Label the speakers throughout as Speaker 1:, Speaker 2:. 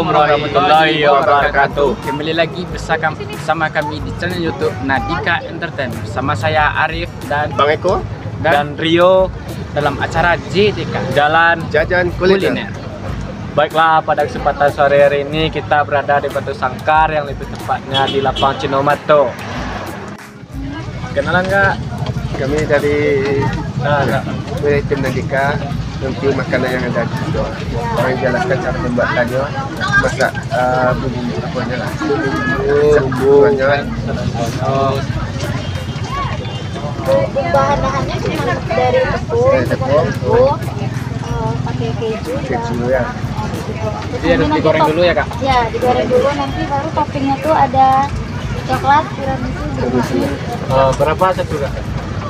Speaker 1: warahmatullahi wabarakatuh.
Speaker 2: Kembali lagi bersama kami di channel YouTube Nadika Entertain. Bersama saya Arif dan
Speaker 1: Bang Eko
Speaker 2: dan Rio dalam acara JTK
Speaker 1: Jalan Jajan Kuliner.
Speaker 3: Baiklah, pada kesempatan sore hari ini kita berada di Batu Sangkar, yang lebih tepatnya di Lapang Cinomato. Kenalan nggak?
Speaker 1: Kami dari tim Nadika, review makanan yang ada di situ. Kami jelaskan cara pembuatannya, masak bumbu-bumbunya lah. Bumbu-bumbunya.
Speaker 4: Bahan-bahannya cuma dari tepung, pakai keju
Speaker 1: Ya.
Speaker 2: Jadi harus digoreng dulu ya, Kak?
Speaker 4: Ya, digoreng dulu, nanti baru toppingnya tuh ada coklat, tiramisu.
Speaker 3: Berapa satu Kak?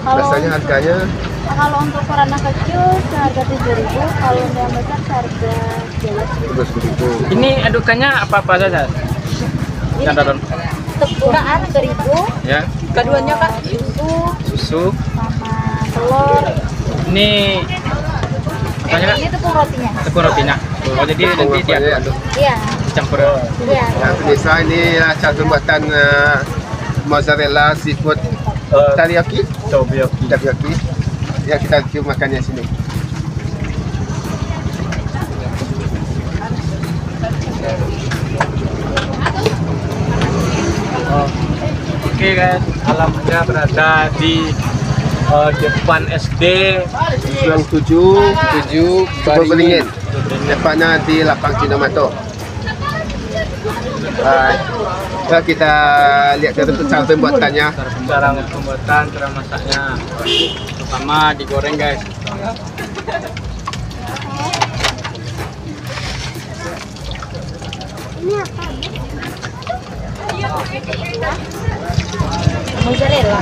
Speaker 1: Biasanya harganya
Speaker 4: Kalau untuk ukuran anak kecil seharga 7.000, kalau yang besar seharga 12.000.
Speaker 2: Ini adukannya apa-apa saja? Yang dalam
Speaker 4: Tepuran terigu,
Speaker 2: ya,
Speaker 4: keduanya Kak,
Speaker 2: susu,
Speaker 4: sama telur.
Speaker 2: ini apanya, Kak?
Speaker 4: Ini tepung rotinya.
Speaker 2: Tepung rotinya. Oh, jadi nanti diaduk
Speaker 4: Iya.
Speaker 2: campur.
Speaker 4: Iya.
Speaker 1: yang pemirsa, ini cara pembuatan mozzarella seafood teriyaki. Ya, kita review makannya sini.
Speaker 3: Oke guys, alamatnya berada di depan SD
Speaker 1: Yang 7 Beringin. Tepatnya di Lapang Cinomato. Kita lihat cara pembuatannya.
Speaker 3: cara pembuatan, cara masaknya.
Speaker 2: Pertama digoreng, guys.
Speaker 4: Ini apa? Mozzarella.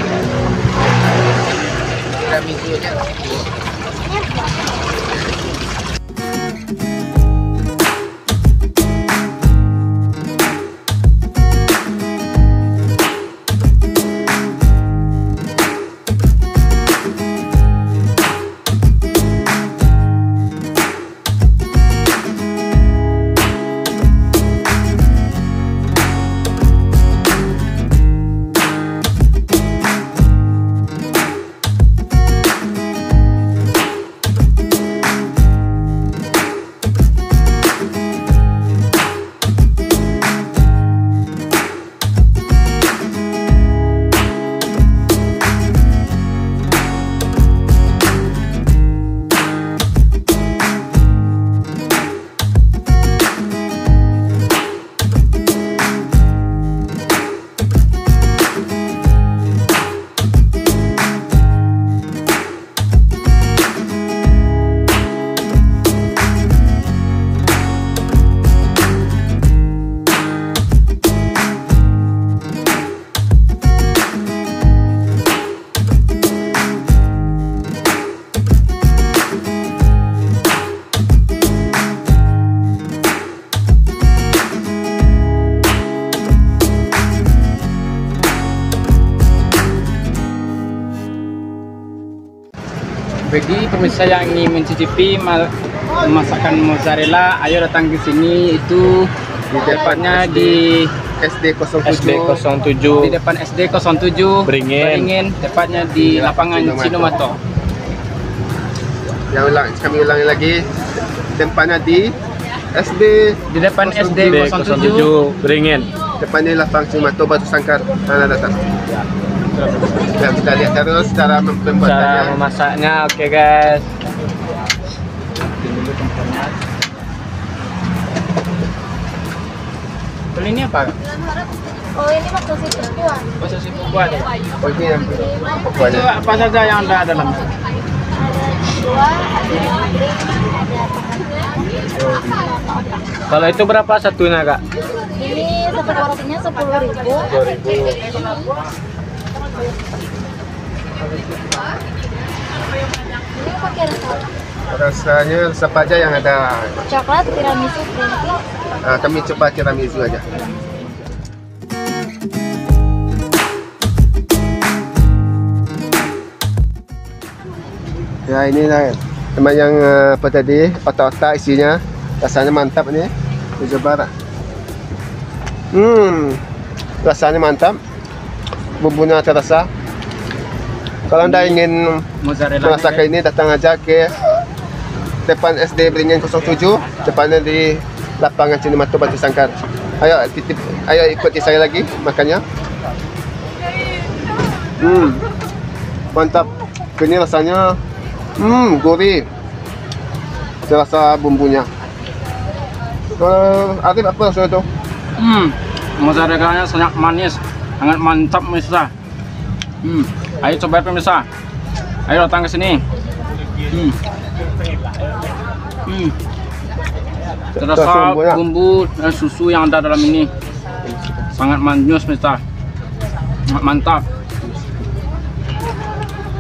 Speaker 2: Bagi pemirsa yang ingin mencicipi masakan mozzarella, ayo datang ke sini. Itu tepatnya di
Speaker 1: SD 07.
Speaker 2: di depan SD 07
Speaker 3: Beringin.
Speaker 2: tepatnya di lapangan Cinomato.
Speaker 1: Kami ulangi lagi, tempatnya di SD
Speaker 2: Di depan SD 07.
Speaker 3: Beringin.
Speaker 1: depannya Lapang Cinomato, Batu Sangkar, Tanah Datar. Ya, kita lihat terus cara
Speaker 3: Cara
Speaker 1: pembuatannya.
Speaker 3: memasaknya, oke guys.
Speaker 2: Kalau ini apa?
Speaker 4: Oh, ini maksud si perempuan.
Speaker 2: Bahasa si buat.
Speaker 1: Oh, ini yang
Speaker 2: Itu
Speaker 1: pokoknya.
Speaker 2: apa saja yang ada dalam?
Speaker 4: Ada dua, ada drink, ada tengah.
Speaker 3: Kalau itu berapa satunya Kak?
Speaker 4: Ini satu porsinya 10.000.
Speaker 3: 10.000.
Speaker 4: Ini pakai rasa
Speaker 1: Rasanya apa aja yang ada?
Speaker 4: coklat, tiramisu, green tea.
Speaker 1: Kami coba tiramisu aja. Ya, ini lah teman yang apa tadi, otak-otak isinya, rasanya mantap nih. Meja Barat. Rasanya mantap. Bumbunya terasa. Kalau anda ingin
Speaker 2: Mozzarella
Speaker 1: merasakan ini, datang aja ke depan SD Beringin 07, depannya di lapangan Cinematoh Batu Sangkar. Ayo ikuti saya lagi makannya. Mantap. Ini rasanya gurih. Terasa bumbunya. Arif, apa rasanya tuh?
Speaker 2: Mozzarella-nya sangat manis, sangat mantap pemirsa. Ayo coba pemirsa. Ayo datang ke sini. Terasa bumbu dan susu yang ada dalam ini sangat manis pemirsa. Sangat mantap.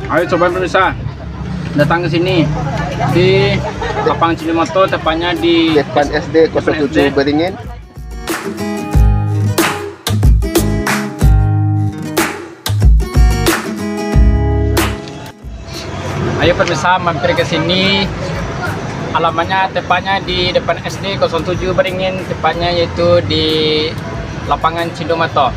Speaker 2: Ayo coba pemirsa. Datang ke sini di lapangan Cinematoh, tepatnya di
Speaker 1: Depan SD 07 Beringin.
Speaker 2: Ayo pemirsa mampir ke sini. Alamatnya tepatnya di depan SD 07 Beringin, tepatnya yaitu di lapangan Cinematoh.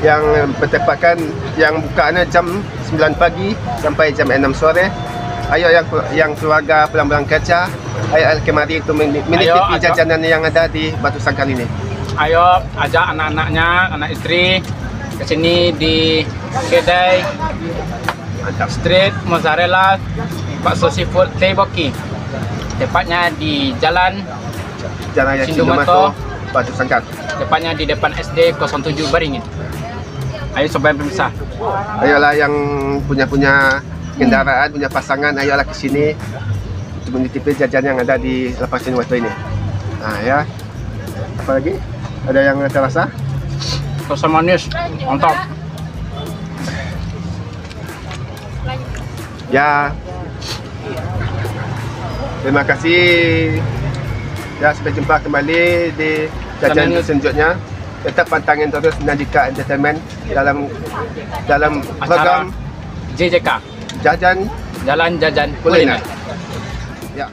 Speaker 1: Yang bertepatkan yang bukaannya jam 9 pagi sampai jam 6 sore. Ayo yang keluarga pelang-pelang kaca, ayo kemari untuk menikmati jajanan yang ada di Batu Sangkar ini.
Speaker 2: Ayo ajak anak-anaknya, anak istri ke sini di kedai Street Mozzarella Bakso Seafood Teiboki. Tepatnya di Jalan
Speaker 1: Raya Cinematoh Batu Sangkar.
Speaker 2: Tepatnya di depan SD 07 Beringin. Ayo coba pemirsa.
Speaker 1: Ayolah yang punya kendaraan, punya pasangan, ayolah ke sini untuk mencicipi jajan yang ada di lapangan Cinematoh ini. Nah ya, apa lagi? Ada yang terasa?
Speaker 2: Rasa manis, mantap.
Speaker 1: Ya, terima kasih. Ya, sampai jumpa kembali di jajan selanjutnya. Tetap pantangin terus Nadika Entertainment dalam program
Speaker 2: JJK, Jalan Jajan Kuliner.
Speaker 1: Ya.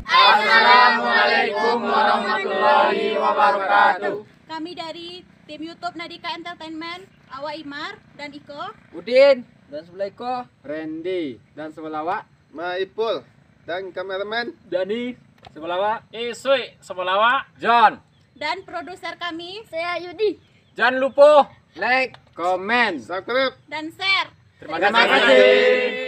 Speaker 2: Assalamualaikum warahmatullahi wabarakatuh.
Speaker 4: Kami dari tim YouTube Nadika Entertainment, Awa Imar dan Iko.
Speaker 3: Udin dan sebelah Iko, Randy dan sebelah Wak,
Speaker 1: Maipul dan kameramen
Speaker 3: Dani sebelah Wak,
Speaker 2: Isui sebelah Wak,
Speaker 3: John.
Speaker 4: Dan produser kami, saya Yudi.
Speaker 3: Jangan lupa like, comment,
Speaker 1: subscribe
Speaker 4: Dan share.
Speaker 3: Terima kasih.